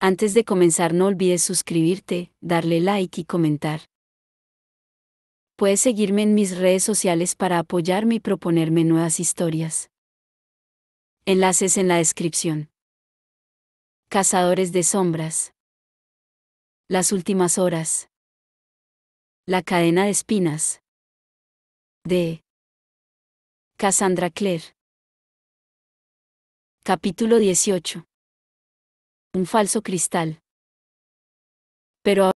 Antes de comenzar no olvides suscribirte, darle like y comentar. Puedes seguirme en mis redes sociales para apoyarme y proponerme nuevas historias. Enlaces en la descripción. Cazadores de sombras. Las últimas horas. La cadena de espinas. De Cassandra Clare. Capítulo 18. Un falso cristal. Pero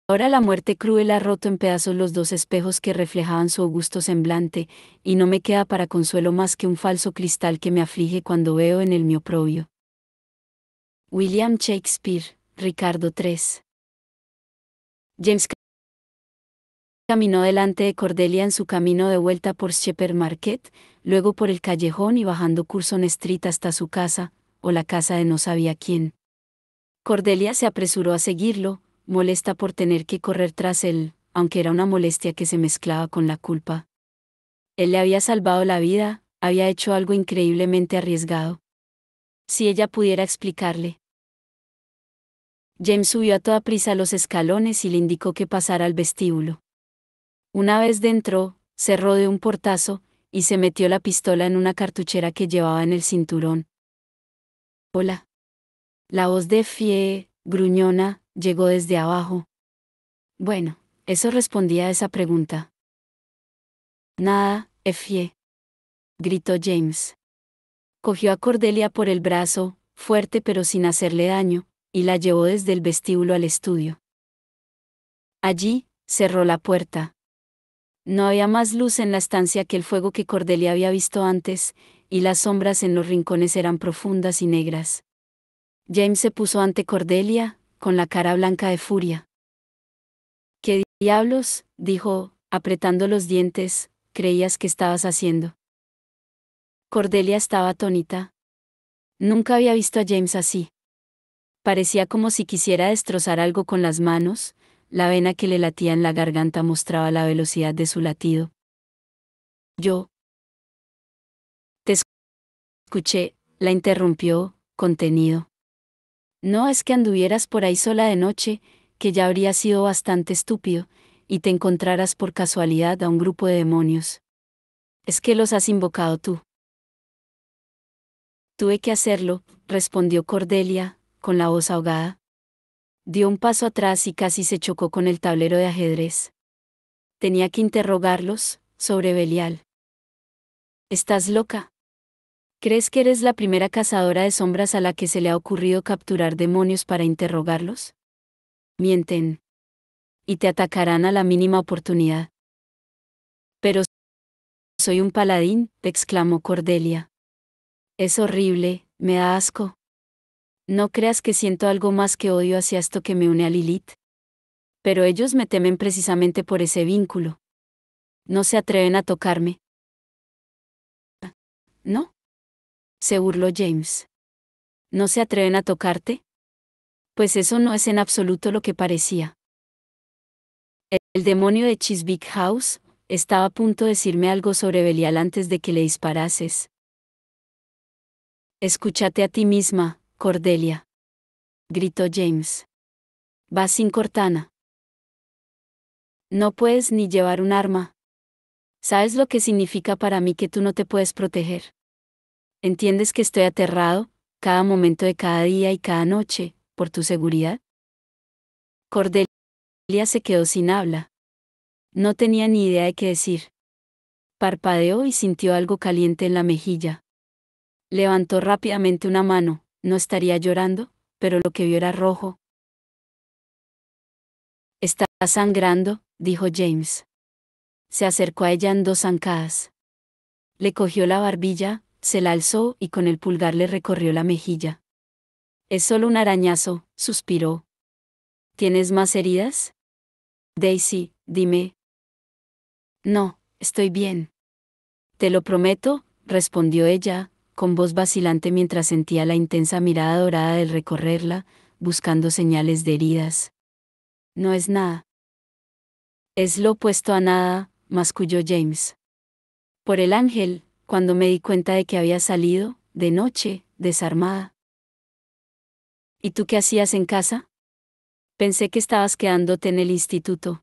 ahora la muerte cruel ha roto en pedazos los dos espejos que reflejaban su augusto semblante, y no me queda para consuelo más que un falso cristal que me aflige cuando veo en él mi oprobio. William Shakespeare, Ricardo III. James caminó delante de Cordelia en su camino de vuelta por Shepherd Market, luego por el callejón y bajando Curzon Street hasta su casa, o la casa de no sabía quién. Cordelia se apresuró a seguirlo, molesta por tener que correr tras él, aunque era una molestia que se mezclaba con la culpa. Él le había salvado la vida, había hecho algo increíblemente arriesgado. Si ella pudiera explicarle. James subió a toda prisa los escalones y le indicó que pasara al vestíbulo. Una vez dentro, cerró de un portazo, y se metió la pistola en una cartuchera que llevaba en el cinturón. Hola. La voz de Fie, gruñona, llegó desde abajo. Bueno, eso respondía a esa pregunta. Nada, Effie, gritó James. Cogió a Cordelia por el brazo, fuerte pero sin hacerle daño, y la llevó desde el vestíbulo al estudio. Allí, cerró la puerta. No había más luz en la estancia que el fuego que Cordelia había visto antes, y las sombras en los rincones eran profundas y negras. James se puso ante Cordelia, con la cara blanca de furia. ¿Qué diablos? Dijo, apretando los dientes, ¿creías que estabas haciendo? Cordelia estaba atónita. Nunca había visto a James así. Parecía como si quisiera destrozar algo con las manos, la vena que le latía en la garganta mostraba la velocidad de su latido. Yo. Te escuché, la interrumpió, contenido. No es que anduvieras por ahí sola de noche, que ya habría sido bastante estúpido, y te encontraras por casualidad a un grupo de demonios. Es que los has invocado tú. Tuve que hacerlo, respondió Cordelia, con la voz ahogada. Dio un paso atrás y casi se chocó con el tablero de ajedrez. Tenía que interrogarlos, sobre Belial. ¿Estás loca? ¿Crees que eres la primera cazadora de sombras a la que se le ha ocurrido capturar demonios para interrogarlos? Mienten. Y te atacarán a la mínima oportunidad. Pero soy un paladín, exclamó Cordelia. Es horrible, me da asco. No creas que siento algo más que odio hacia esto que me une a Lilith. Pero ellos me temen precisamente por ese vínculo. No se atreven a tocarme. ¿No? Se burló James. ¿No se atreven a tocarte? Pues eso no es en absoluto lo que parecía. El demonio de Chiswick House estaba a punto de decirme algo sobre Belial antes de que le disparases. Escúchate a ti misma, Cordelia, gritó James. Vas sin Cortana. No puedes ni llevar un arma. ¿Sabes lo que significa para mí que tú no te puedes proteger? ¿Entiendes que estoy aterrado, cada momento de cada día y cada noche, por tu seguridad? Cordelia se quedó sin habla. No tenía ni idea de qué decir. Parpadeó y sintió algo caliente en la mejilla. Levantó rápidamente una mano, no estaría llorando, pero lo que vio era rojo. Está sangrando, dijo James. Se acercó a ella en dos zancadas. Le cogió la barbilla, se la alzó y con el pulgar le recorrió la mejilla. Es solo un arañazo, suspiró. ¿Tienes más heridas? Daisy, dime. No, estoy bien. Te lo prometo, respondió ella, con voz vacilante mientras sentía la intensa mirada dorada del recorrerla, buscando señales de heridas. No es nada. Es lo opuesto a nada, masculló James. Por el ángel, cuando me di cuenta de que había salido, de noche, desarmada. ¿Y tú qué hacías en casa? Pensé que estabas quedándote en el instituto.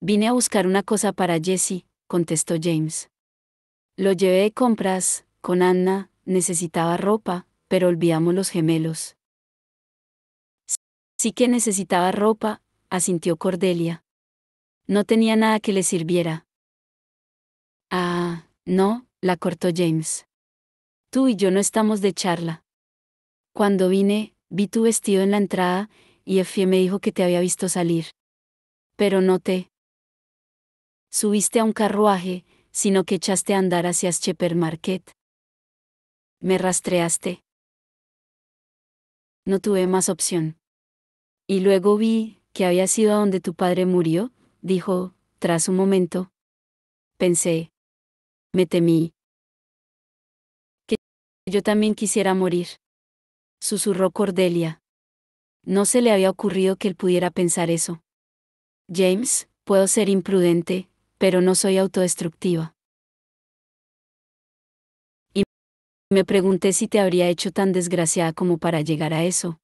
Vine a buscar una cosa para Jessie, contestó James. Lo llevé de compras, con Anna, necesitaba ropa, pero olvidamos los gemelos. Sí que necesitaba ropa, asintió Cordelia. No tenía nada que le sirviera. Ah, no, la cortó James. Tú y yo no estamos de charla. Cuando vine, vi tu vestido en la entrada, y Effie me dijo que te había visto salir. Pero no te subiste a un carruaje, sino que echaste a andar hacia Shepherd Market. Me rastreaste. No tuve más opción. Y luego vi que había sido a donde tu padre murió, dijo, tras un momento. Pensé. Me temí. Que yo también quisiera morir. Susurró Cordelia. No se le había ocurrido que él pudiera pensar eso. James, puedo ser imprudente, pero no soy autodestructiva. Y me pregunté si te habría hecho tan desgraciada como para llegar a eso.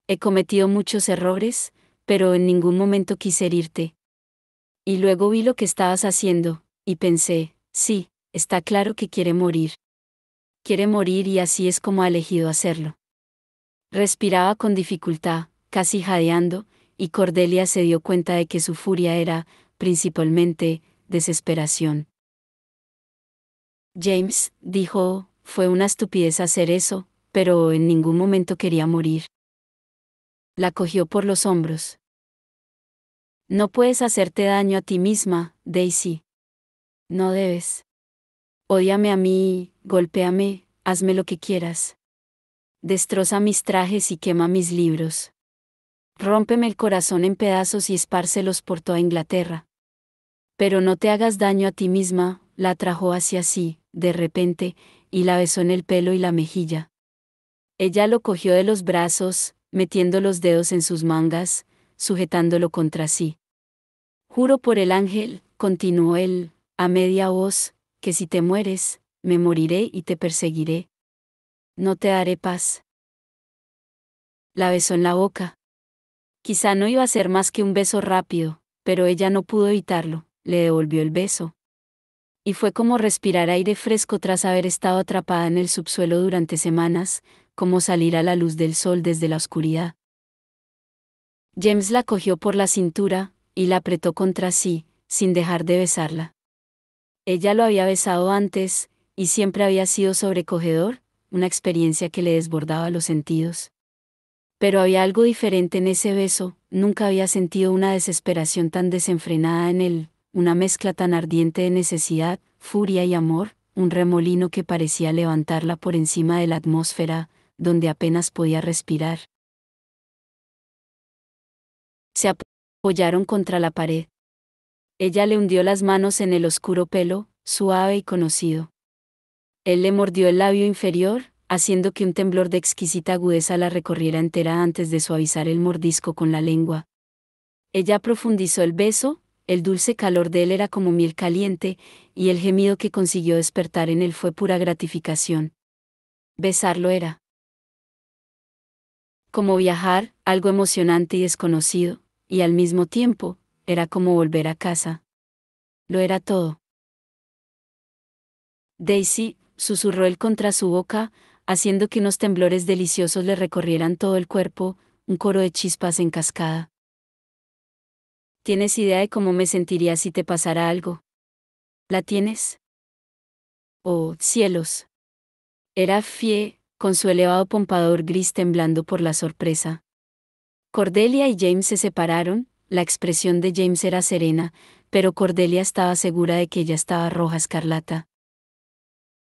He cometido muchos errores, pero en ningún momento quise herirte. Y luego vi lo que estabas haciendo, y pensé, sí, está claro que quiere morir. Quiere morir y así es como ha elegido hacerlo. Respiraba con dificultad, casi jadeando, y Cordelia se dio cuenta de que su furia era, principalmente, desesperación. James, dijo, fue una estupidez hacer eso, pero en ningún momento quería morir. La cogió por los hombros. No puedes hacerte daño a ti misma, Daisy. No debes. Ódiame a mí, golpéame, hazme lo que quieras. Destroza mis trajes y quema mis libros. Rómpeme el corazón en pedazos y espárcelos por toda Inglaterra. Pero no te hagas daño a ti misma, la atrajo hacia sí, de repente, y la besó en el pelo y la mejilla. Ella lo cogió de los brazos, metiendo los dedos en sus mangas, sujetándolo contra sí. Juro por el ángel, continuó él, a media voz, que si te mueres, me moriré y te perseguiré. No te daré paz. La besó en la boca. Quizá no iba a ser más que un beso rápido, pero ella no pudo evitarlo, le devolvió el beso. Y fue como respirar aire fresco tras haber estado atrapada en el subsuelo durante semanas, como salir a la luz del sol desde la oscuridad. James la cogió por la cintura, y la apretó contra sí, sin dejar de besarla. Ella lo había besado antes, y siempre había sido sobrecogedor, una experiencia que le desbordaba los sentidos. Pero había algo diferente en ese beso, nunca había sentido una desesperación tan desenfrenada en él, una mezcla tan ardiente de necesidad, furia y amor, un remolino que parecía levantarla por encima de la atmósfera, donde apenas podía respirar. Se apoyaron contra la pared. Ella le hundió las manos en el oscuro pelo, suave y conocido. Él le mordió el labio inferior, haciendo que un temblor de exquisita agudeza la recorriera entera antes de suavizar el mordisco con la lengua. Ella profundizó el beso, el dulce calor de él era como miel caliente, y el gemido que consiguió despertar en él fue pura gratificación. Besarlo era como viajar, algo emocionante y desconocido, y al mismo tiempo, era como volver a casa. Lo era todo. Daisy, susurró él contra su boca, haciendo que unos temblores deliciosos le recorrieran todo el cuerpo, un coro de chispas en cascada. ¿Tienes idea de cómo me sentiría si te pasara algo? ¿La tienes? Oh, cielos. Era Fie, con su elevado pompador gris temblando por la sorpresa. Cordelia y James se separaron, la expresión de James era serena, pero Cordelia estaba segura de que ella estaba roja escarlata.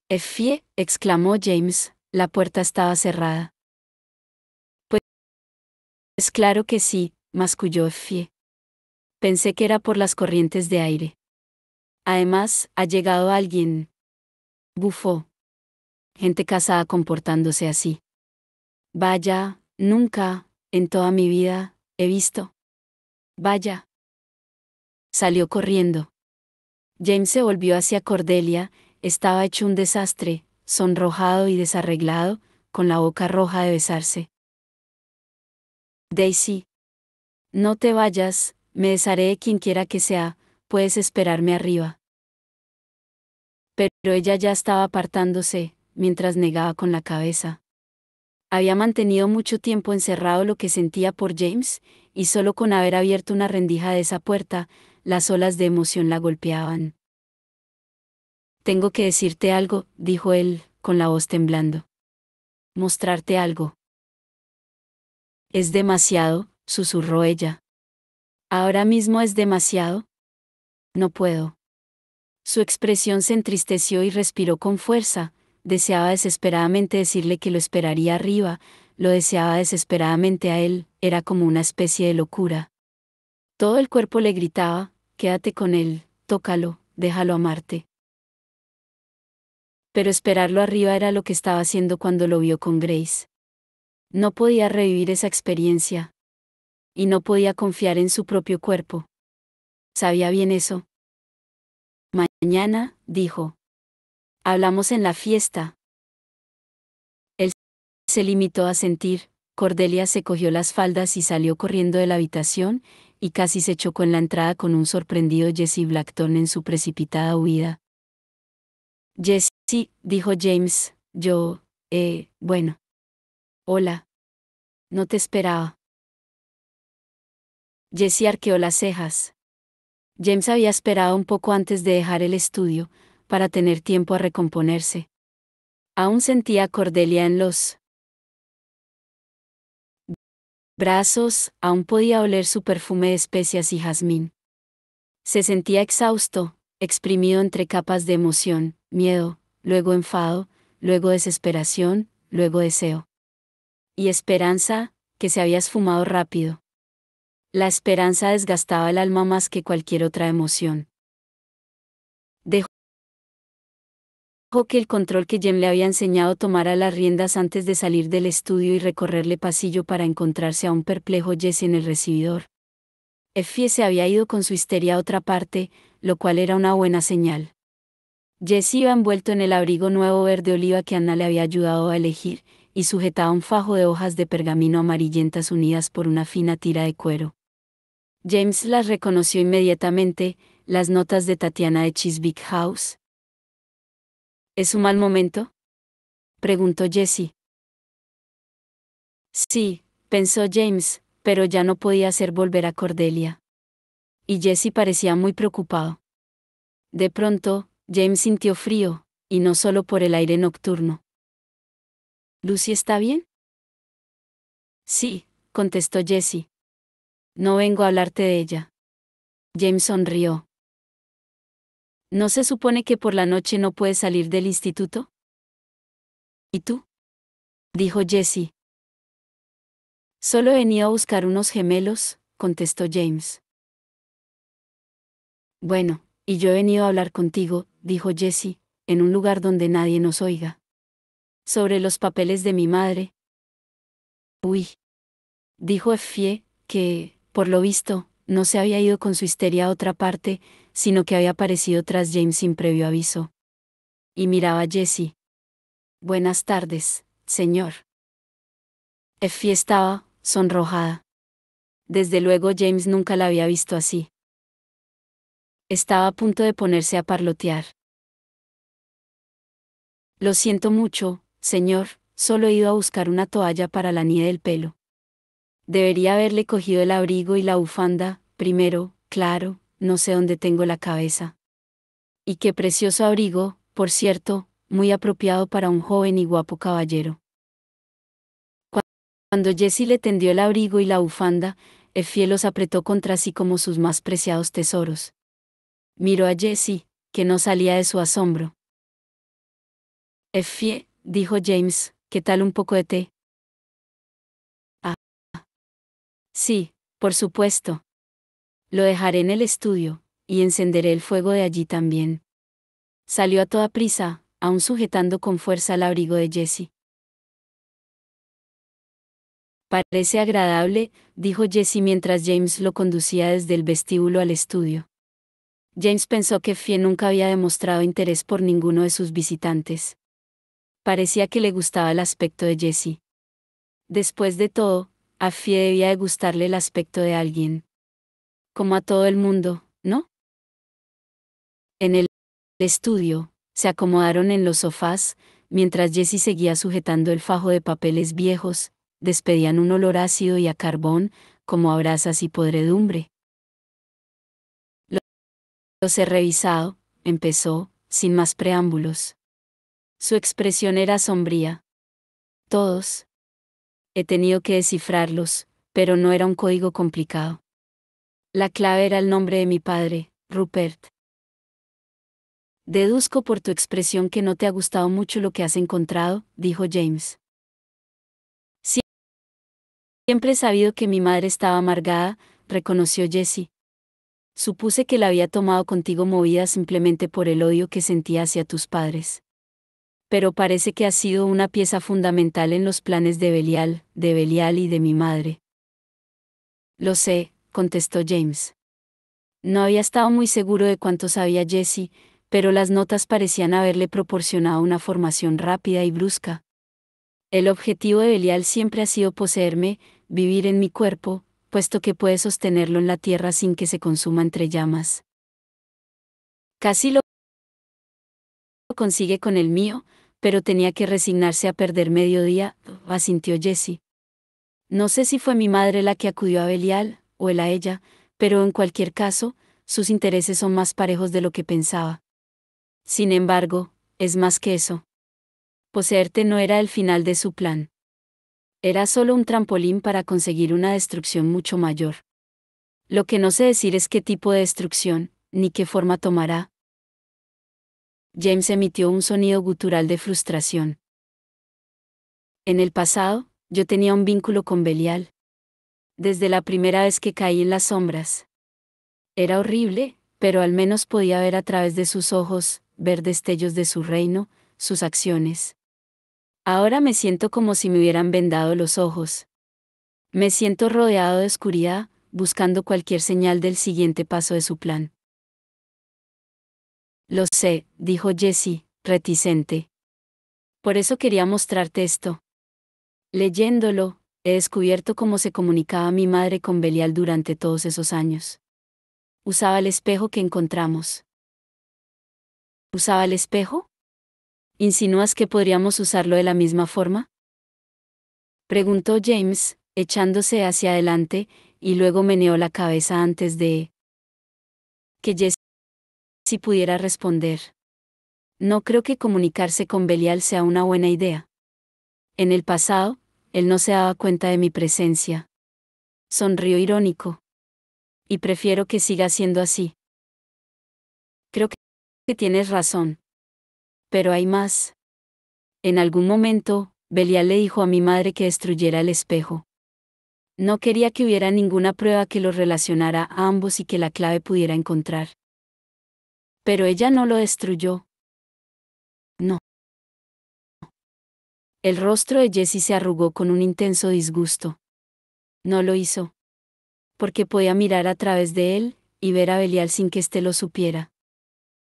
Effie, exclamó James, la puerta estaba cerrada. Pues claro que sí, masculló Effie. Pensé que era por las corrientes de aire. Además, ha llegado alguien. Bufó. Gente casada comportándose así. Vaya, nunca, en toda mi vida, he visto. Vaya. Salió corriendo. James se volvió hacia Cordelia, estaba hecho un desastre, sonrojado y desarreglado, con la boca roja de besarse. Daisy. No te vayas, me desharé de quien quiera que sea, puedes esperarme arriba. Pero ella ya estaba apartándose, mientras negaba con la cabeza. Había mantenido mucho tiempo encerrado lo que sentía por James, y solo con haber abierto una rendija de esa puerta, las olas de emoción la golpeaban. Tengo que decirte algo, dijo él, con la voz temblando. Mostrarte algo. Es demasiado, susurró ella. ¿Ahora mismo es demasiado? No puedo. Su expresión se entristeció y respiró con fuerza. Deseaba desesperadamente decirle que lo esperaría arriba, lo deseaba desesperadamente a él, era como una especie de locura. Todo el cuerpo le gritaba, quédate con él, tócalo, déjalo amarte. Pero esperarlo arriba era lo que estaba haciendo cuando lo vio con Grace. No podía revivir esa experiencia. Y no podía confiar en su propio cuerpo. ¿Sabía bien eso? Mañana, dijo. Hablamos en la fiesta. Él se limitó a sentir. Cordelia se cogió las faldas y salió corriendo de la habitación, y casi se chocó en la entrada con un sorprendido Jesse Blackton en su precipitada huida. Jesse, dijo James, bueno. Hola. No te esperaba. Jesse arqueó las cejas. James había esperado un poco antes de dejar el estudio, para tener tiempo a recomponerse. Aún sentía a Cordelia en los brazos, aún podía oler su perfume de especias y jazmín. Se sentía exhausto, exprimido entre capas de emoción, miedo, luego enfado, luego desesperación, luego deseo. Y esperanza, que se había esfumado rápido. La esperanza desgastaba el alma más que cualquier otra emoción. Dejó que el control que Jem le había enseñado tomara las riendas antes de salir del estudio y recorrerle pasillo para encontrarse a un perplejo Jesse en el recibidor. Effie se había ido con su histeria a otra parte, lo cual era una buena señal. Jesse iba envuelto en el abrigo nuevo verde oliva que Anna le había ayudado a elegir, y sujetaba un fajo de hojas de pergamino amarillentas unidas por una fina tira de cuero. James las reconoció inmediatamente, las notas de Tatiana de Chiswick House. ¿Es un mal momento?, preguntó Jesse. Sí, pensó James, pero ya no podía hacer volver a Cordelia. Y Jesse parecía muy preocupado. De pronto, James sintió frío, y no solo por el aire nocturno. ¿Lucy está bien? Sí, contestó Jesse. No vengo a hablarte de ella. James sonrió. ¿No se supone que por la noche no puedes salir del instituto? ¿Y tú?, dijo Jesse. Solo he venido a buscar unos gemelos, contestó James. Bueno, y yo he venido a hablar contigo, dijo Jesse, en un lugar donde nadie nos oiga. Sobre los papeles de mi madre. Uy, dijo Effie, que, por lo visto, no se había ido con su histeria a otra parte, sino que había aparecido tras James sin previo aviso. Y miraba a Jesse. Buenas tardes, señor. Effie estaba sonrojada. Desde luego James nunca la había visto así. Estaba a punto de ponerse a parlotear. Lo siento mucho, señor, solo he ido a buscar una toalla para la nieve del pelo. Debería haberle cogido el abrigo y la bufanda, primero, claro, no sé dónde tengo la cabeza. Y qué precioso abrigo, por cierto, muy apropiado para un joven y guapo caballero. Cuando Jesse le tendió el abrigo y la bufanda, Effie los apretó contra sí como sus más preciados tesoros. Miró a Jesse, que no salía de su asombro. Effie, dijo James, ¿qué tal un poco de té? Ah. Sí, por supuesto. Lo dejaré en el estudio, y encenderé el fuego de allí también. Salió a toda prisa, aún sujetando con fuerza el abrigo de Jesse. Parece agradable, dijo Jesse mientras James lo conducía desde el vestíbulo al estudio. James pensó que Effie nunca había demostrado interés por ninguno de sus visitantes. Parecía que le gustaba el aspecto de Jessie. Después de todo, a Fie debía de gustarle el aspecto de alguien. Como a todo el mundo, ¿no? En el estudio, se acomodaron en los sofás, mientras Jessie seguía sujetando el fajo de papeles viejos, despedían un olor ácido y a carbón, como a brasas y podredumbre. Los he revisado, empezó, sin más preámbulos. Su expresión era sombría. Todos. He tenido que descifrarlos, pero no era un código complicado. La clave era el nombre de mi padre, Rupert. Deduzco por tu expresión que no te ha gustado mucho lo que has encontrado, dijo James. Siempre he sabido que mi madre estaba amargada, reconoció Jessie. Supuse que la había tomado contigo movida simplemente por el odio que sentía hacia tus padres. Pero parece que has sido una pieza fundamental en los planes de Belial y de mi madre. Lo sé, contestó James. No había estado muy seguro de cuánto sabía Jessie, pero las notas parecían haberle proporcionado una formación rápida y brusca. El objetivo de Belial siempre ha sido poseerme, vivir en mi cuerpo, puesto que puede sostenerlo en la tierra sin que se consuma entre llamas. Casi lo consigue con el mío, pero tenía que resignarse a perder medio día, asintió Jessie. No sé si fue mi madre la que acudió a Belial, o él a ella, pero en cualquier caso, sus intereses son más parejos de lo que pensaba. Sin embargo, es más que eso. Poseerte no era el final de su plan. Era solo un trampolín para conseguir una destrucción mucho mayor. Lo que no sé decir es qué tipo de destrucción, ni qué forma tomará. James emitió un sonido gutural de frustración. En el pasado, yo tenía un vínculo con Belial. Desde la primera vez que caí en las sombras. Era horrible, pero al menos podía ver a través de sus ojos, ver destellos de su reino, sus acciones. Ahora me siento como si me hubieran vendado los ojos. Me siento rodeado de oscuridad, buscando cualquier señal del siguiente paso de su plan. Lo sé, dijo Jessie, reticente. Por eso quería mostrarte esto. Leyéndolo, he descubierto cómo se comunicaba mi madre con Belial durante todos esos años. Usaba el espejo que encontramos. ¿Usaba el espejo? ¿Insinúas que podríamos usarlo de la misma forma? Preguntó James, echándose hacia adelante, y luego meneó la cabeza antes de que Jessie pudiera responder. No creo que comunicarse con Belial sea una buena idea. En el pasado, él no se daba cuenta de mi presencia. Sonrió irónico. Y prefiero que siga siendo así. Creo que tienes razón. Pero hay más. En algún momento, Belial le dijo a mi madre que destruyera el espejo. No quería que hubiera ninguna prueba que los relacionara a ambos y que la clave pudiera encontrar. Pero ella no lo destruyó. No. El rostro de Jessie se arrugó con un intenso disgusto. No lo hizo. Porque podía mirar a través de él, y ver a Belial sin que éste lo supiera.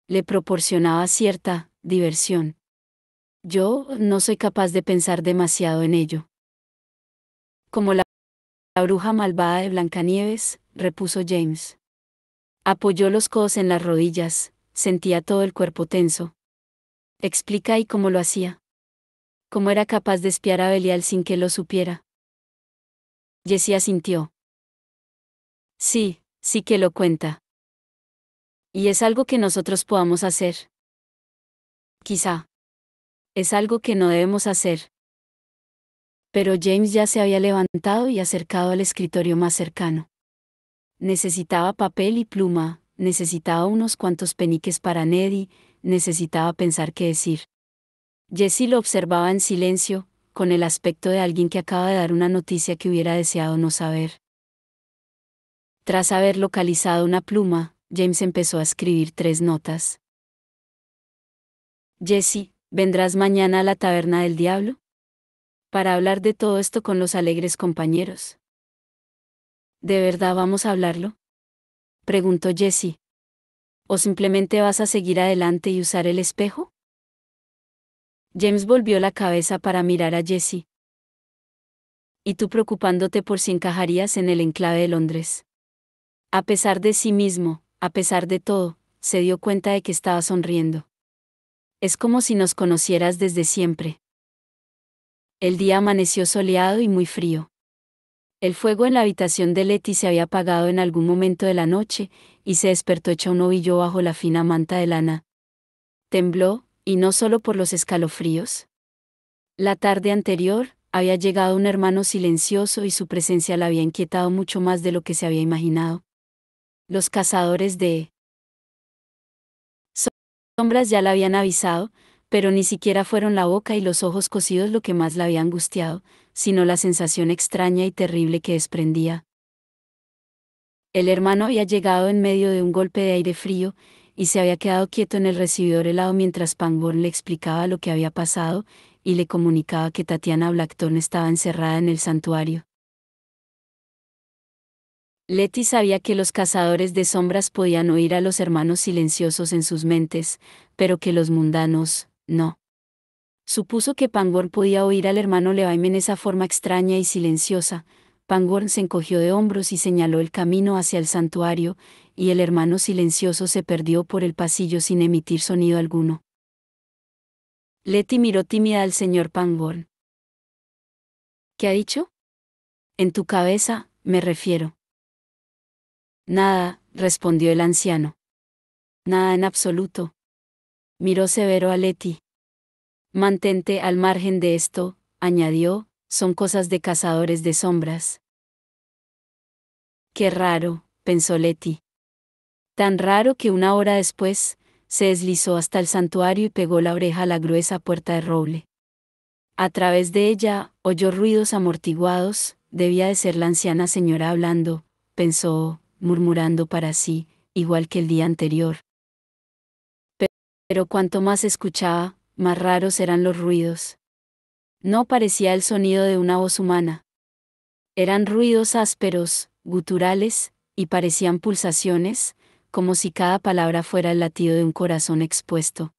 Le proporcionaba cierta diversión. Yo no soy capaz de pensar demasiado en ello. Como la bruja malvada de Blancanieves, repuso James. Apoyó los codos en las rodillas, sentía todo el cuerpo tenso. Explica ahí cómo lo hacía. ¿Cómo era capaz de espiar a Belial sin que lo supiera? Jessie asintió. Sí que lo cuenta. ¿Y es algo que nosotros podamos hacer? Quizá. Es algo que no debemos hacer. Pero James ya se había levantado y acercado al escritorio más cercano. Necesitaba papel y pluma, necesitaba unos cuantos peniques para Neddy, necesitaba pensar qué decir. Jessie lo observaba en silencio, con el aspecto de alguien que acaba de dar una noticia que hubiera deseado no saber. Tras haber localizado una pluma, James empezó a escribir 3 notas. Jessie, ¿vendrás mañana a la taberna del diablo? Para hablar de todo esto con los alegres compañeros. ¿De verdad vamos a hablarlo? Preguntó Jessie. ¿O simplemente vas a seguir adelante y usar el espejo? James volvió la cabeza para mirar a Jessie. ¿Y tú preocupándote por si encajarías en el enclave de Londres? A pesar de sí mismo, a pesar de todo, se dio cuenta de que estaba sonriendo. Es como si nos conocieras desde siempre. El día amaneció soleado y muy frío. El fuego en la habitación de Letty se había apagado en algún momento de la noche, y se despertó hecha un ovillo bajo la fina manta de lana. Tembló, y no solo por los escalofríos. La tarde anterior, había llegado un hermano silencioso y su presencia la había inquietado mucho más de lo que se había imaginado. Los cazadores de sombras ya la habían avisado, pero ni siquiera fueron la boca y los ojos cosidos lo que más la había angustiado, sino la sensación extraña y terrible que desprendía. El hermano había llegado en medio de un golpe de aire frío, y se había quedado quieto en el recibidor helado mientras Pangborn le explicaba lo que había pasado, y le comunicaba que Tatiana Blackthorne estaba encerrada en el santuario. Letty sabía que los cazadores de sombras podían oír a los hermanos silenciosos en sus mentes, pero que los mundanos, no. Supuso que Pangborn podía oír al hermano Levaim en esa forma extraña y silenciosa. Pangborn se encogió de hombros y señaló el camino hacia el santuario, y el hermano silencioso se perdió por el pasillo sin emitir sonido alguno. Letty miró tímida al señor Pangborn. ¿Qué ha dicho? En tu cabeza, me refiero. Nada, respondió el anciano. Nada en absoluto. Miró severo a Letty. Mantente al margen de esto, añadió, son cosas de cazadores de sombras. Qué raro, pensó Letty. Tan raro que una hora después, se deslizó hasta el santuario y pegó la oreja a la gruesa puerta de roble. A través de ella, oyó ruidos amortiguados, debía de ser la anciana señora hablando, pensó, murmurando para sí, igual que el día anterior. Pero cuanto más escuchaba, más raros eran los ruidos. No parecía el sonido de una voz humana. Eran ruidos ásperos, guturales, y parecían pulsaciones, como si cada palabra fuera el latido de un corazón expuesto.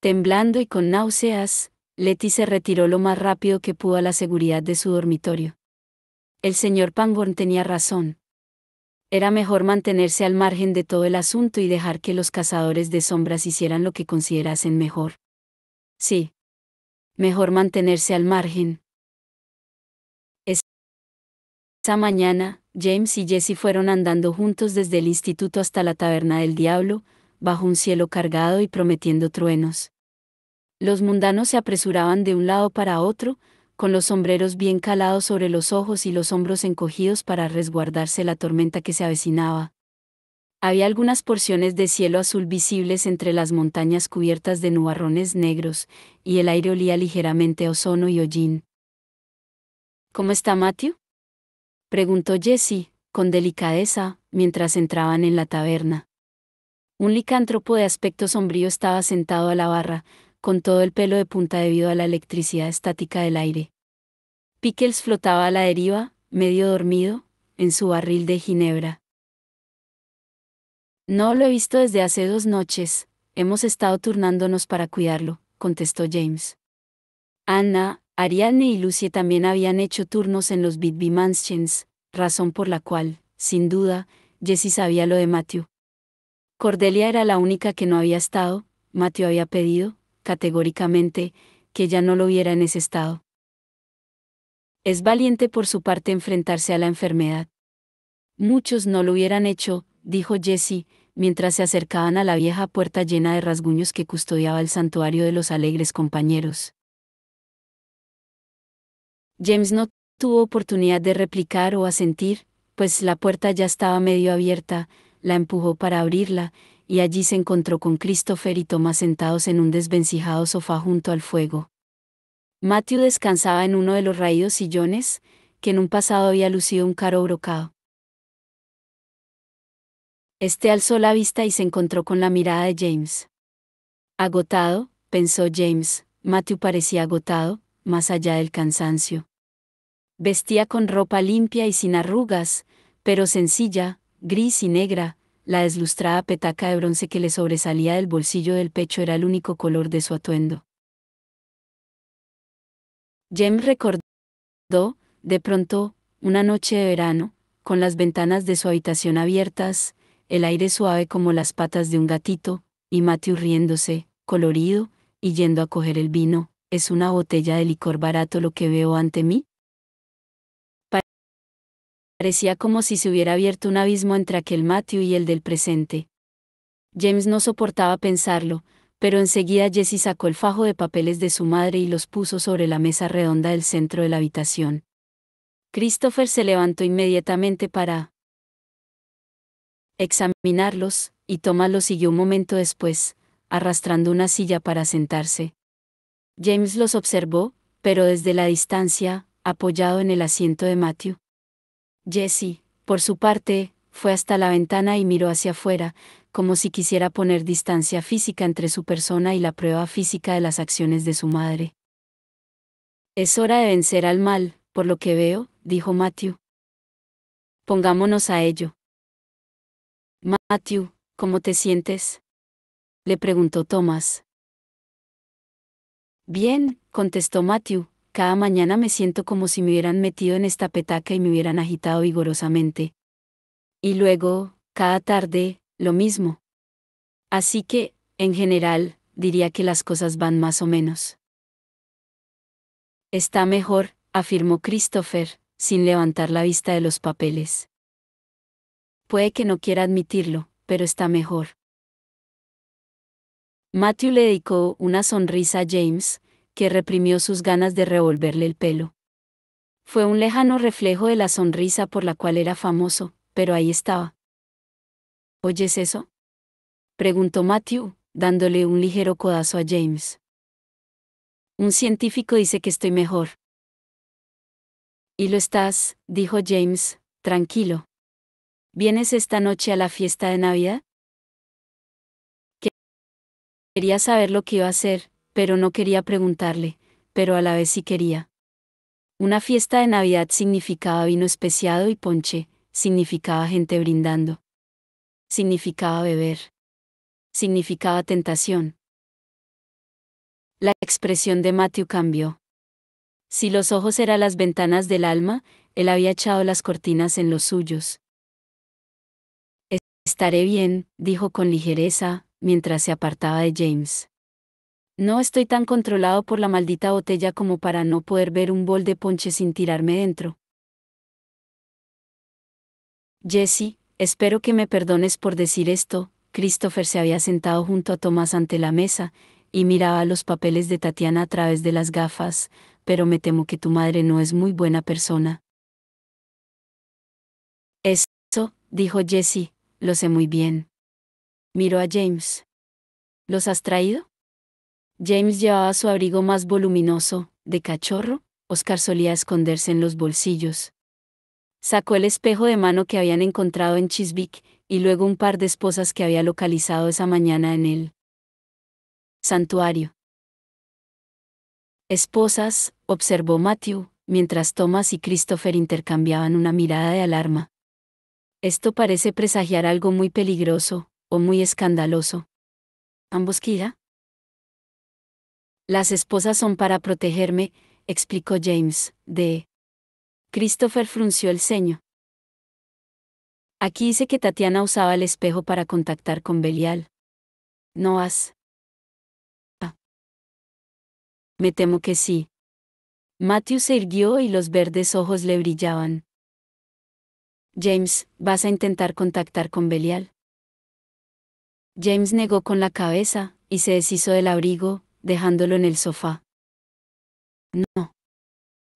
Temblando y con náuseas, Letty se retiró lo más rápido que pudo a la seguridad de su dormitorio. El señor Pangborn tenía razón. Era mejor mantenerse al margen de todo el asunto y dejar que los cazadores de sombras hicieran lo que considerasen mejor. Sí. Mejor mantenerse al margen. Esa mañana, James y Jessie fueron andando juntos desde el instituto hasta la taberna del diablo, bajo un cielo cargado y prometiendo truenos. Los mundanos se apresuraban de un lado para otro, con los sombreros bien calados sobre los ojos y los hombros encogidos para resguardarse la tormenta que se avecinaba. Había algunas porciones de cielo azul visibles entre las montañas cubiertas de nubarrones negros, y el aire olía ligeramente a ozono y hollín. ¿Cómo está Matthew?, preguntó Jessie, con delicadeza, mientras entraban en la taberna. Un licántropo de aspecto sombrío estaba sentado a la barra, con todo el pelo de punta debido a la electricidad estática del aire. Pickles flotaba a la deriva, medio dormido, en su barril de ginebra. No lo he visto desde hace 2 noches, hemos estado turnándonos para cuidarlo, contestó James. Anna, Ariadne y Lucy también habían hecho turnos en los Bidby Mansions, razón por la cual, sin duda, Jessie sabía lo de Matthew. Cordelia era la única que no había estado. Matthew había pedido, categóricamente, que ya no lo viera en ese estado. Es valiente por su parte enfrentarse a la enfermedad. Muchos no lo hubieran hecho, dijo Jessie, mientras se acercaban a la vieja puerta llena de rasguños que custodiaba el santuario de los alegres compañeros. James no tuvo oportunidad de replicar o asentir, pues la puerta ya estaba medio abierta. La empujó para abrirla, y allí se encontró con Christopher y Thomas sentados en un desvencijado sofá junto al fuego. Matthew descansaba en uno de los raídos sillones, que en un pasado había lucido un caro brocado. Este alzó la vista y se encontró con la mirada de James. Agotado, pensó James, Matthew parecía agotado, más allá del cansancio. Vestía con ropa limpia y sin arrugas, pero sencilla, gris y negra, la deslustrada petaca de bronce que le sobresalía del bolsillo del pecho era el único color de su atuendo. James recordó, de pronto, una noche de verano, con las ventanas de su habitación abiertas, el aire suave como las patas de un gatito, y Matthew riéndose, colorido, y yendo a coger el vino. ¿Es una botella de licor barato lo que veo ante mí? Parecía como si se hubiera abierto un abismo entre aquel Matthew y el del presente. James no soportaba pensarlo, pero enseguida Jessie sacó el fajo de papeles de su madre y los puso sobre la mesa redonda del centro de la habitación. Christopher se levantó inmediatamente para examinarlos, y Thomas lo siguió un momento después, arrastrando una silla para sentarse. James los observó, pero desde la distancia, apoyado en el asiento de Matthew. Jessie, por su parte, fue hasta la ventana y miró hacia afuera, como si quisiera poner distancia física entre su persona y la prueba física de las acciones de su madre. Es hora de vencer al mal, por lo que veo, dijo Matthew. Pongámonos a ello. Matthew, ¿cómo te sientes?, le preguntó Thomas. Bien, contestó Matthew, cada mañana me siento como si me hubieran metido en esta petaca y me hubieran agitado vigorosamente. Y luego, cada tarde, lo mismo. Así que, en general, diría que las cosas van más o menos. Está mejor, afirmó Christopher, sin levantar la vista de los papeles. Puede que no quiera admitirlo, pero está mejor. Matthew le dedicó una sonrisa a James, que reprimió sus ganas de revolverle el pelo. Fue un lejano reflejo de la sonrisa por la cual era famoso, pero ahí estaba. ¿Oyes eso?, preguntó Matthew, dándole un ligero codazo a James. Un científico dice que estoy mejor. Y lo estás, dijo James, tranquilo. ¿Vienes esta noche a la fiesta de Navidad? Quería saber lo que iba a hacer, pero no quería preguntarle, pero a la vez sí quería. Una fiesta de Navidad significaba vino especiado y ponche, significaba gente brindando. Significaba beber. Significaba tentación. La expresión de Matthew cambió. Si los ojos eran las ventanas del alma, él había echado las cortinas en los suyos. Estaré bien, dijo con ligereza, mientras se apartaba de James. No estoy tan controlado por la maldita botella como para no poder ver un bol de ponche sin tirarme dentro. Jessie, espero que me perdones por decir esto. Christopher se había sentado junto a Thomas ante la mesa, y miraba los papeles de Tatiana a través de las gafas, pero me temo que tu madre no es muy buena persona. Eso, dijo Jessie, lo sé muy bien. Miró a James. ¿Los has traído? James llevaba su abrigo más voluminoso, de cachorro. Oscar solía esconderse en los bolsillos. Sacó el espejo de mano que habían encontrado en Chiswick, y luego un par de esposas que había localizado esa mañana en el santuario. Esposas, observó Matthew, mientras Thomas y Christopher intercambiaban una mirada de alarma. Esto parece presagiar algo muy peligroso, o muy escandaloso. ¿Ambos quizá? Las esposas son para protegerme, explicó James, de... Christopher frunció el ceño. Aquí dice que Tatiana usaba el espejo para contactar con Belial. ¿No has? Me temo que sí. Matthew se irguió y los verdes ojos le brillaban. James, ¿vas a intentar contactar con Belial? James negó con la cabeza, y se deshizo del abrigo, dejándolo en el sofá. No.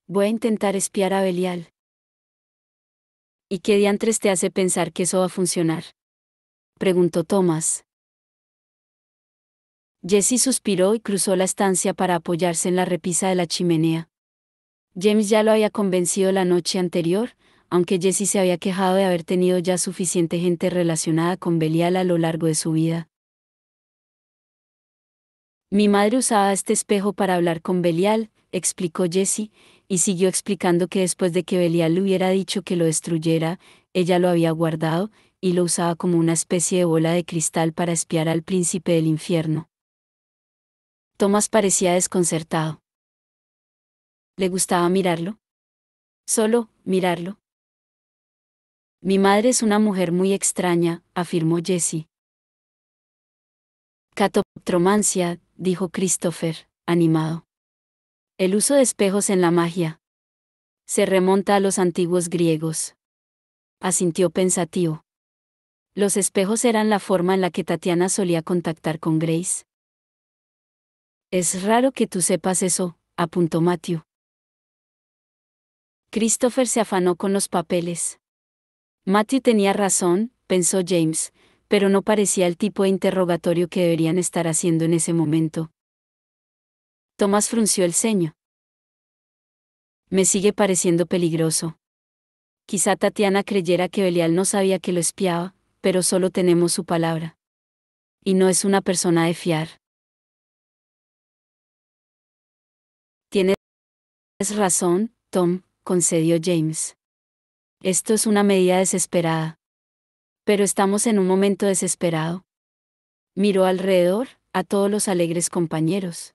Voy a intentar espiar a Belial. ¿Y qué diantres te hace pensar que eso va a funcionar?, preguntó Thomas. Jessie suspiró y cruzó la estancia para apoyarse en la repisa de la chimenea. James ya lo había convencido la noche anterior, aunque Jessie se había quejado de haber tenido ya suficiente gente relacionada con Belial a lo largo de su vida. Mi madre usaba este espejo para hablar con Belial, explicó Jessie, y siguió explicando que después de que Belial le hubiera dicho que lo destruyera, ella lo había guardado, y lo usaba como una especie de bola de cristal para espiar al príncipe del infierno. Thomas parecía desconcertado. ¿Le gustaba mirarlo? Solo, mirarlo. Mi madre es una mujer muy extraña, afirmó Jessie. Catoptromancia, dijo Christopher, animado. El uso de espejos en la magia. Se remonta a los antiguos griegos. Asintió pensativo. Los espejos eran la forma en la que Tatiana solía contactar con Grace. Es raro que tú sepas eso, apuntó Matthew. Christopher se afanó con los papeles. Matthew tenía razón, pensó James, pero no parecía el tipo de interrogatorio que deberían estar haciendo en ese momento. Thomas frunció el ceño. Me sigue pareciendo peligroso. Quizá Tatiana creyera que Belial no sabía que lo espiaba, pero solo tenemos su palabra. Y no es una persona de fiar. Tienes razón, Tom, concedió James. Esto es una medida desesperada. Pero estamos en un momento desesperado. Miró alrededor, a todos los alegres compañeros.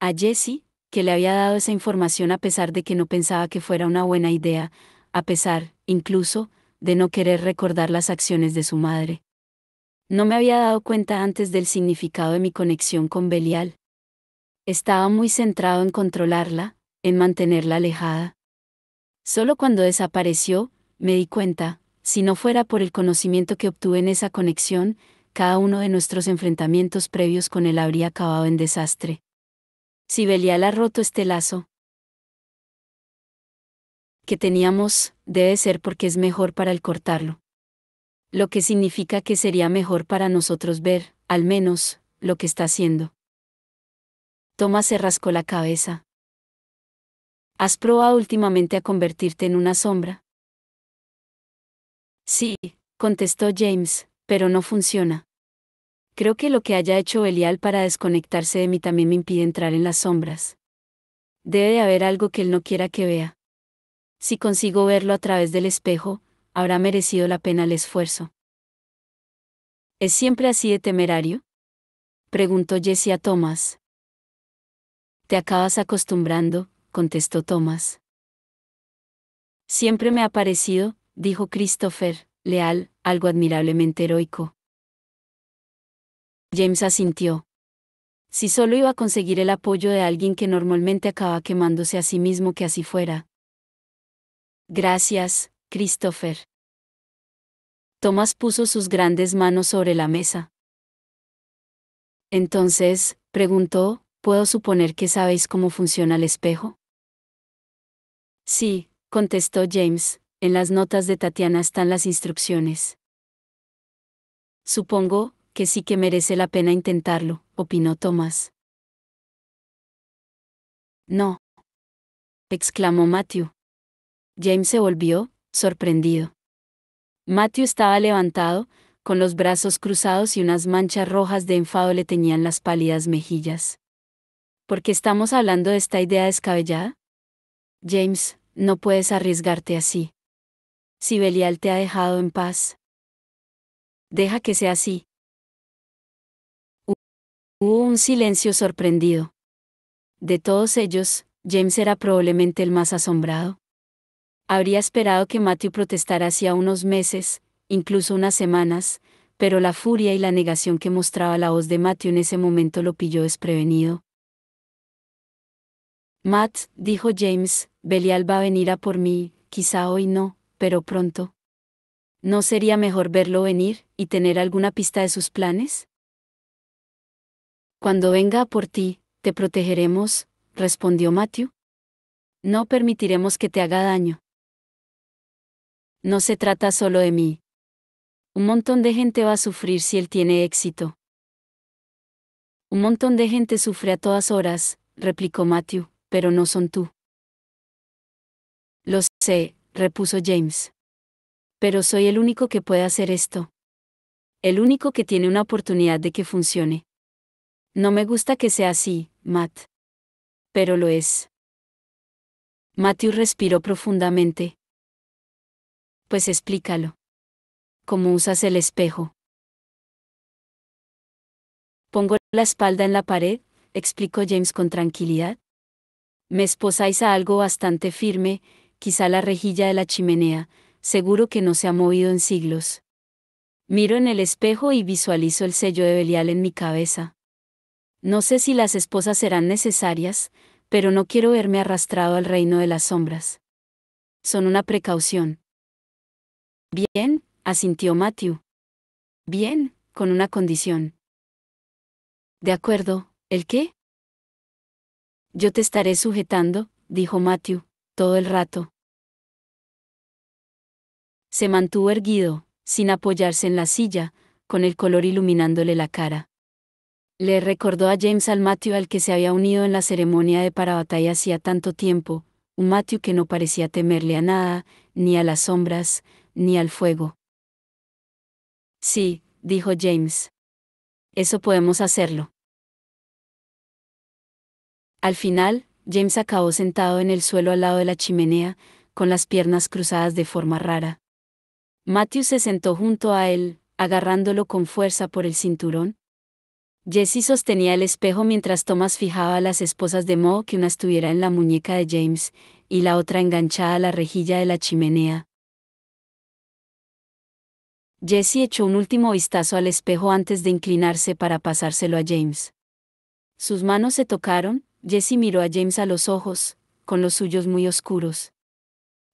A Jessie, que le había dado esa información a pesar de que no pensaba que fuera una buena idea, a pesar, incluso, de no querer recordar las acciones de su madre. No me había dado cuenta antes del significado de mi conexión con Belial. Estaba muy centrado en controlarla, en mantenerla alejada. Solo cuando desapareció, me di cuenta, si no fuera por el conocimiento que obtuve en esa conexión, cada uno de nuestros enfrentamientos previos con él habría acabado en desastre. Si Belial ha roto este lazo que teníamos, debe ser porque es mejor para él cortarlo. Lo que significa que sería mejor para nosotros ver, al menos, lo que está haciendo. Thomas se rascó la cabeza. ¿Has probado últimamente a convertirte en una sombra? Sí, contestó James, pero no funciona. Creo que lo que haya hecho Belial para desconectarse de mí también me impide entrar en las sombras. Debe de haber algo que él no quiera que vea. Si consigo verlo a través del espejo, habrá merecido la pena el esfuerzo. ¿Es siempre así de temerario? Preguntó Jessie a Thomas. Te acabas acostumbrando, contestó Thomas. Siempre me ha parecido, dijo Christopher, leal, algo admirablemente heroico. James asintió. Si solo iba a conseguir el apoyo de alguien que normalmente acaba quemándose a sí mismo, que así fuera. Gracias, Christopher. Thomas puso sus grandes manos sobre la mesa. Entonces, preguntó, ¿puedo suponer que sabéis cómo funciona el espejo? Sí, contestó James, en las notas de Tatiana están las instrucciones. Supongo que sí que merece la pena intentarlo, opinó Thomas. No, exclamó Matthew. James se volvió, sorprendido. Matthew estaba levantado, con los brazos cruzados y unas manchas rojas de enfado le teñían las pálidas mejillas. ¿Por qué estamos hablando de esta idea descabellada? James, no puedes arriesgarte así. Si Belial te ha dejado en paz, deja que sea así. Hubo un silencio sorprendido. De todos ellos, James era probablemente el más asombrado. Habría esperado que Matthew protestara hacía unos meses, incluso unas semanas, pero la furia y la negación que mostraba la voz de Matthew en ese momento lo pilló desprevenido. Matt, dijo James, Belial va a venir a por mí, quizá hoy no, pero pronto. ¿No sería mejor verlo venir, y tener alguna pista de sus planes? Cuando venga a por ti, te protegeremos, respondió Matthew. No permitiremos que te haga daño. No se trata solo de mí. Un montón de gente va a sufrir si él tiene éxito. Un montón de gente sufre a todas horas, replicó Matthew, pero no son tú. Lo sé, repuso James. Pero soy el único que puede hacer esto. El único que tiene una oportunidad de que funcione. No me gusta que sea así, Matt. Pero lo es. Matthew respiró profundamente. Pues explícalo. ¿Cómo usas el espejo? Pongo la espalda en la pared, explicó James con tranquilidad. Me esposáis a algo bastante firme, quizá la rejilla de la chimenea, seguro que no se ha movido en siglos. Miro en el espejo y visualizo el sello de Belial en mi cabeza. No sé si las esposas serán necesarias, pero no quiero verme arrastrado al reino de las sombras. Son una precaución. Bien, asintió Matthew. Bien, con una condición. De acuerdo, ¿el qué? Yo te estaré sujetando, dijo Matthew, todo el rato. Se mantuvo erguido, sin apoyarse en la silla, con el color iluminándole la cara. Le recordó a James al Matthew al que se había unido en la ceremonia de parabatalla hacía tanto tiempo, un Matthew que no parecía temerle a nada, ni a las sombras, ni al fuego. Sí, dijo James. Eso podemos hacerlo. Al final, James acabó sentado en el suelo al lado de la chimenea, con las piernas cruzadas de forma rara. Matthew se sentó junto a él, agarrándolo con fuerza por el cinturón. Jessie sostenía el espejo mientras Thomas fijaba a las esposas de modo que una estuviera en la muñeca de James, y la otra enganchada a la rejilla de la chimenea. Jessie echó un último vistazo al espejo antes de inclinarse para pasárselo a James. Sus manos se tocaron, Jessie miró a James a los ojos, con los suyos muy oscuros.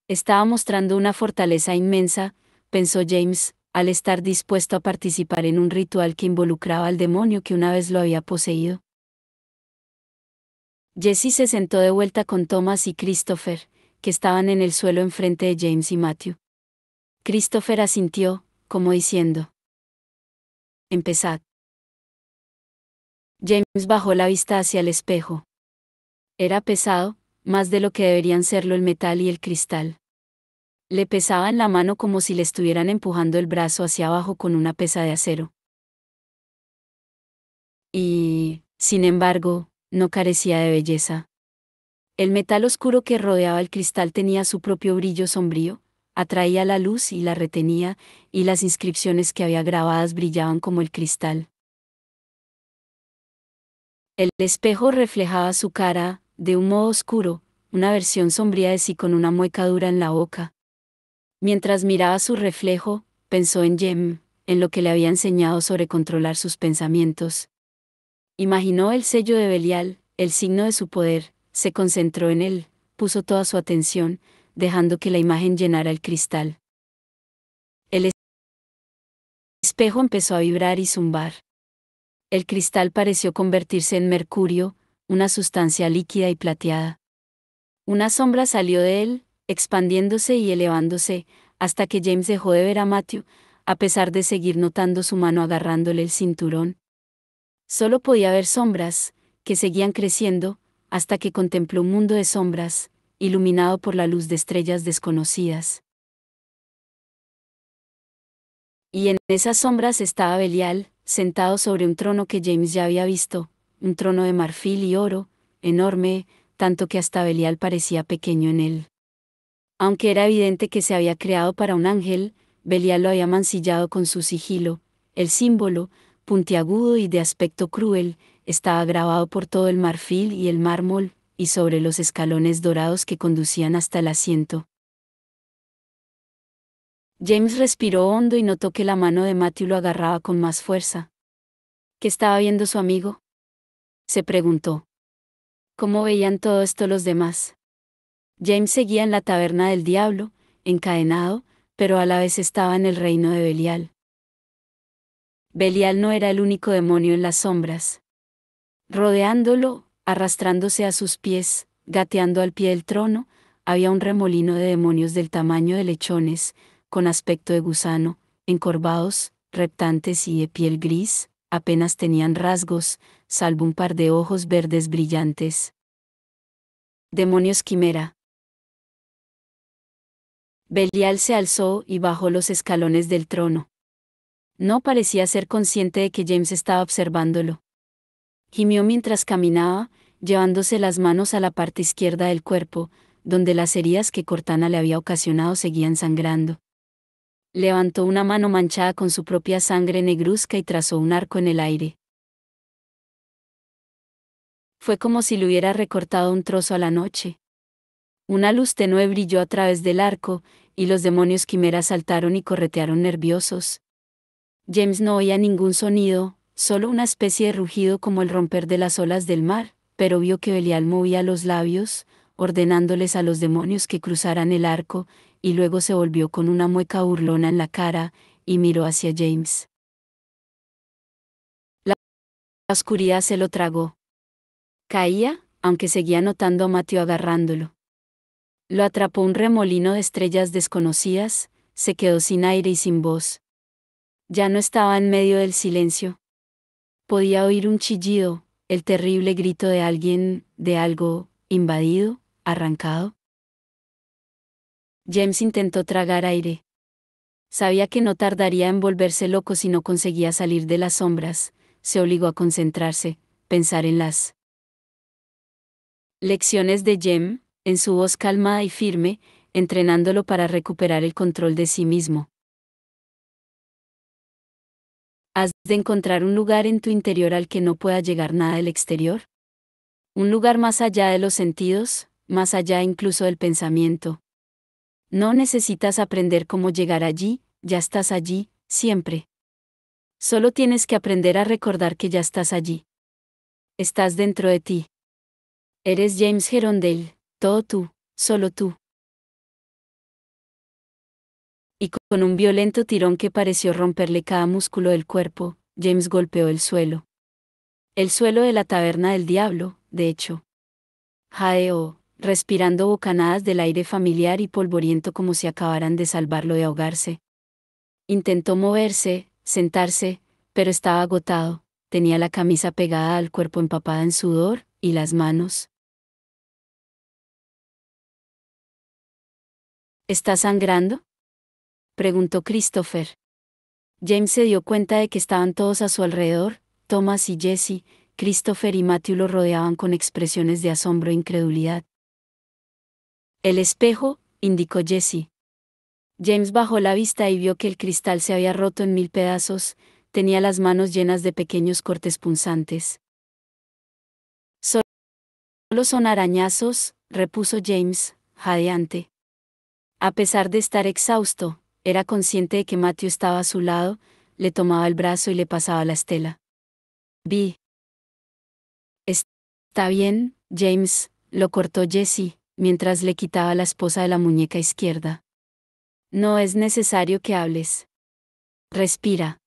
Estaba mostrando una fortaleza inmensa, pensó James, al estar dispuesto a participar en un ritual que involucraba al demonio que una vez lo había poseído. Jessie se sentó de vuelta con Thomas y Christopher, que estaban en el suelo enfrente de James y Matthew. Christopher asintió, como diciendo: Empezad. James bajó la vista hacia el espejo. Era pesado, más de lo que deberían serlo el metal y el cristal. Le pesaba en la mano como si le estuvieran empujando el brazo hacia abajo con una pesa de acero. Y, sin embargo, no carecía de belleza. El metal oscuro que rodeaba el cristal tenía su propio brillo sombrío, atraía la luz y la retenía, y las inscripciones que había grabadas brillaban como el cristal. El espejo reflejaba su cara, de un modo oscuro, una versión sombría de sí con una mueca dura en la boca. Mientras miraba su reflejo, pensó en Jem, en lo que le había enseñado sobre controlar sus pensamientos. Imaginó el sello de Belial, el signo de su poder, se concentró en él, puso toda su atención, dejando que la imagen llenara el cristal. El espejo empezó a vibrar y zumbar. El cristal pareció convertirse en mercurio, una sustancia líquida y plateada. Una sombra salió de él, expandiéndose y elevándose, hasta que James dejó de ver a Matthew, a pesar de seguir notando su mano agarrándole el cinturón. Solo podía ver sombras, que seguían creciendo, hasta que contempló un mundo de sombras, iluminado por la luz de estrellas desconocidas. Y en esas sombras estaba Belial, sentado sobre un trono que James ya había visto, un trono de marfil y oro, enorme, tanto que hasta Belial parecía pequeño en él. Aunque era evidente que se había creado para un ángel, Belial lo había mancillado con su sigilo. El símbolo, puntiagudo y de aspecto cruel, estaba grabado por todo el marfil y el mármol, y sobre los escalones dorados que conducían hasta el asiento. James respiró hondo y notó que la mano de Matthew lo agarraba con más fuerza. ¿Qué estaba viendo su amigo?, se preguntó. ¿Cómo veían todo esto los demás? James seguía en la taberna del diablo, encadenado, pero a la vez estaba en el reino de Belial. Belial no era el único demonio en las sombras. Rodeándolo, arrastrándose a sus pies, gateando al pie del trono, había un remolino de demonios del tamaño de lechones, con aspecto de gusano, encorvados, reptantes y de piel gris, apenas tenían rasgos, salvo un par de ojos verdes brillantes. Demonios quimera. Belial se alzó y bajó los escalones del trono. No parecía ser consciente de que James estaba observándolo. Gimió mientras caminaba, llevándose las manos a la parte izquierda del cuerpo, donde las heridas que Cortana le había ocasionado seguían sangrando. Levantó una mano manchada con su propia sangre negruzca y trazó un arco en el aire. Fue como si le hubiera recortado un trozo a la noche. Una luz tenue brilló a través del arco, y los demonios quimeras saltaron y corretearon nerviosos. James no oía ningún sonido, solo una especie de rugido como el romper de las olas del mar, pero vio que Belial movía los labios, ordenándoles a los demonios que cruzaran el arco, y luego se volvió con una mueca burlona en la cara, y miró hacia James. La oscuridad se lo tragó. Caía, aunque seguía notando a Matthew agarrándolo. Lo atrapó un remolino de estrellas desconocidas, se quedó sin aire y sin voz. Ya no estaba en medio del silencio. Podía oír un chillido, el terrible grito de alguien, de algo, invadido, arrancado. James intentó tragar aire. Sabía que no tardaría en volverse loco si no conseguía salir de las sombras, se obligó a concentrarse, pensar en las lecciones de Jem, en su voz calmada y firme, entrenándolo para recuperar el control de sí mismo. Has de encontrar un lugar en tu interior al que no pueda llegar nada del exterior. Un lugar más allá de los sentidos, más allá incluso del pensamiento. No necesitas aprender cómo llegar allí, ya estás allí, siempre. Solo tienes que aprender a recordar que ya estás allí. Estás dentro de ti. Eres James Gerondale, todo tú, solo tú. Y con un violento tirón que pareció romperle cada músculo del cuerpo, James golpeó el suelo. El suelo de la taberna del diablo, de hecho. Jadeó, respirando bocanadas del aire familiar y polvoriento como si acabaran de salvarlo de ahogarse. Intentó moverse, sentarse, pero estaba agotado, tenía la camisa pegada al cuerpo empapada en sudor, y las manos. ¿Está sangrando?, preguntó Christopher. James se dio cuenta de que estaban todos a su alrededor, Thomas y Jesse, Christopher y Matthew lo rodeaban con expresiones de asombro e incredulidad. El espejo, indicó Jesse. James bajó la vista y vio que el cristal se había roto en 1000 pedazos, tenía las manos llenas de pequeños cortes punzantes. Solo son arañazos, repuso James, jadeante. A pesar de estar exhausto, era consciente de que Matthew estaba a su lado, le tomaba el brazo y le pasaba la estela. Vi. Está bien, James, lo cortó Jesse, mientras le quitaba la esposa de la muñeca izquierda. No es necesario que hables. Respira.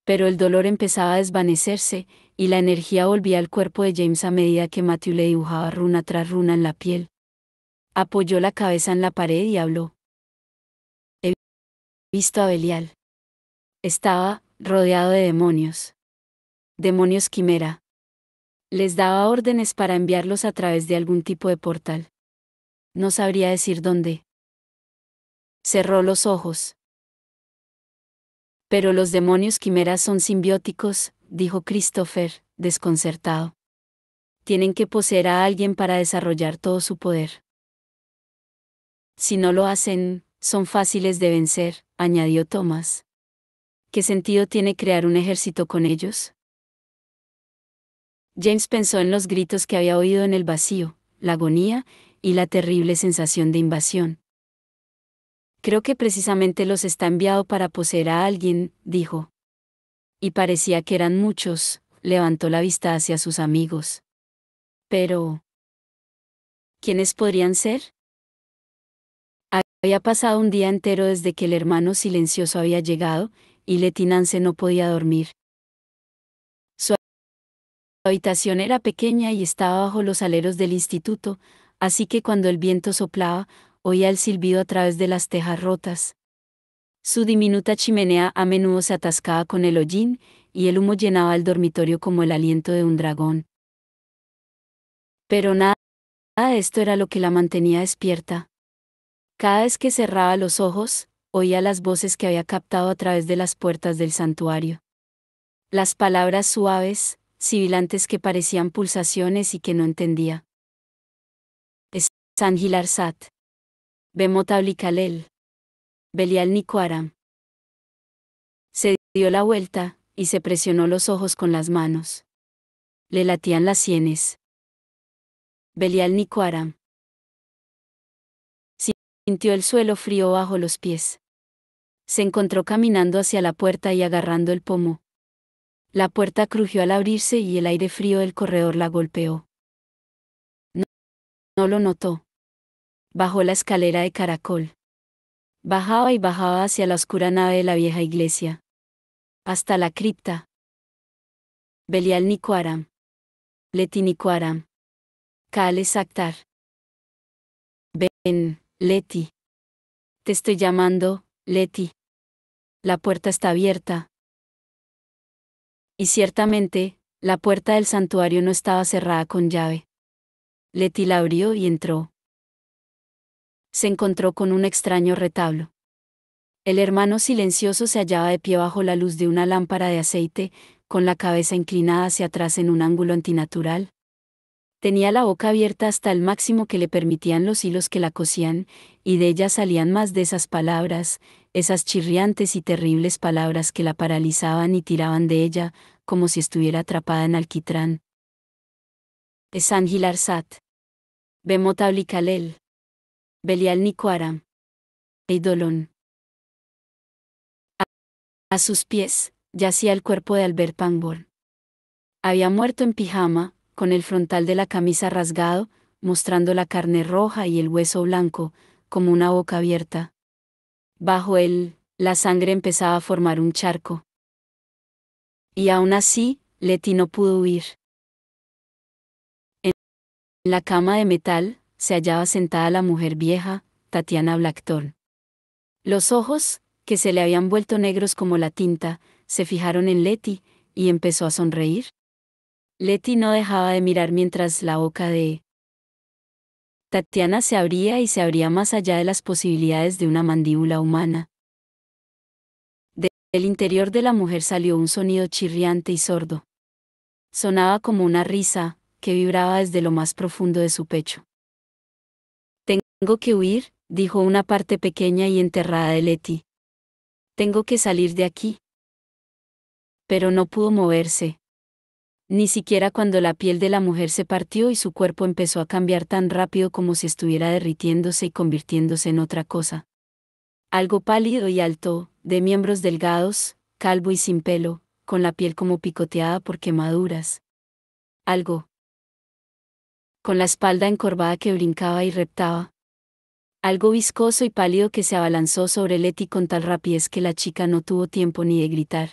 Pero el dolor empezaba a desvanecerse, y la energía volvía al cuerpo de James a medida que Matthew le dibujaba runa tras runa en la piel. Apoyó la cabeza en la pared y habló. He visto a Belial. Estaba rodeado de demonios. Demonios quimera. Les daba órdenes para enviarlos a través de algún tipo de portal. No sabría decir dónde. Cerró los ojos. Pero los demonios quimeras son simbióticos, dijo Christopher, desconcertado. Tienen que poseer a alguien para desarrollar todo su poder. Si no lo hacen, son fáciles de vencer, añadió Thomas. ¿Qué sentido tiene crear un ejército con ellos? James pensó en los gritos que había oído en el vacío, la agonía, y la terrible sensación de invasión. Creo que precisamente los está enviado para poseer a alguien, dijo. Y parecía que eran muchos, levantó la vista hacia sus amigos. Pero, ¿quiénes podrían ser? Había pasado un día entero desde que el hermano silencioso había llegado, y Letty Nance no podía dormir. Su habitación era pequeña y estaba bajo los aleros del instituto, así que cuando el viento soplaba, oía el silbido a través de las tejas rotas. Su diminuta chimenea a menudo se atascaba con el hollín, y el humo llenaba el dormitorio como el aliento de un dragón. Pero nada de esto era lo que la mantenía despierta. Cada vez que cerraba los ojos, oía las voces que había captado a través de las puertas del santuario. Las palabras suaves, sibilantes que parecían pulsaciones y que no entendía. Es Sanjilarsat. Bemotabli Kalel. Belial Nicoaram. Se dio la vuelta, y se presionó los ojos con las manos. Le latían las sienes. Belial Nicoaram. Sintió el suelo frío bajo los pies. Se encontró caminando hacia la puerta y agarrando el pomo. La puerta crujió al abrirse y el aire frío del corredor la golpeó. No lo notó. Bajó la escalera de caracol. Bajaba y bajaba hacia la oscura nave de la vieja iglesia. Hasta la cripta. Belial Nicoaram. Leti Nicoaram. Kale Saktar. Ven, Leti. Te estoy llamando, Leti. La puerta está abierta. Y ciertamente, la puerta del santuario no estaba cerrada con llave. Leti la abrió y entró. Se encontró con un extraño retablo. El hermano silencioso se hallaba de pie bajo la luz de una lámpara de aceite, con la cabeza inclinada hacia atrás en un ángulo antinatural. Tenía la boca abierta hasta el máximo que le permitían los hilos que la cosían, y de ella salían más de esas palabras, esas chirriantes y terribles palabras que la paralizaban y tiraban de ella, como si estuviera atrapada en alquitrán. Esan Sat. Bemotabli Kalel. Belial Nicoaram. Eidolon. A sus pies, yacía el cuerpo de Albert Pangborn. Había muerto en pijama, con el frontal de la camisa rasgado, mostrando la carne roja y el hueso blanco, como una boca abierta. Bajo él, la sangre empezaba a formar un charco. Y aún así, Leti no pudo huir. En la cama de metal, se hallaba sentada la mujer vieja, Tatiana Blackthorne. Los ojos, que se le habían vuelto negros como la tinta, se fijaron en Leti, y empezó a sonreír. Leti no dejaba de mirar mientras la boca de Tatiana se abría y se abría más allá de las posibilidades de una mandíbula humana. Del interior de la mujer salió un sonido chirriante y sordo. Sonaba como una risa, que vibraba desde lo más profundo de su pecho. Tengo que huir, dijo una parte pequeña y enterrada de Leti. Tengo que salir de aquí. Pero no pudo moverse. Ni siquiera cuando la piel de la mujer se partió y su cuerpo empezó a cambiar tan rápido como si estuviera derritiéndose y convirtiéndose en otra cosa. Algo pálido y alto, de miembros delgados, calvo y sin pelo, con la piel como picoteada por quemaduras. Algo con la espalda encorvada que brincaba y reptaba. Algo viscoso y pálido que se abalanzó sobre Leti con tal rapidez que la chica no tuvo tiempo ni de gritar.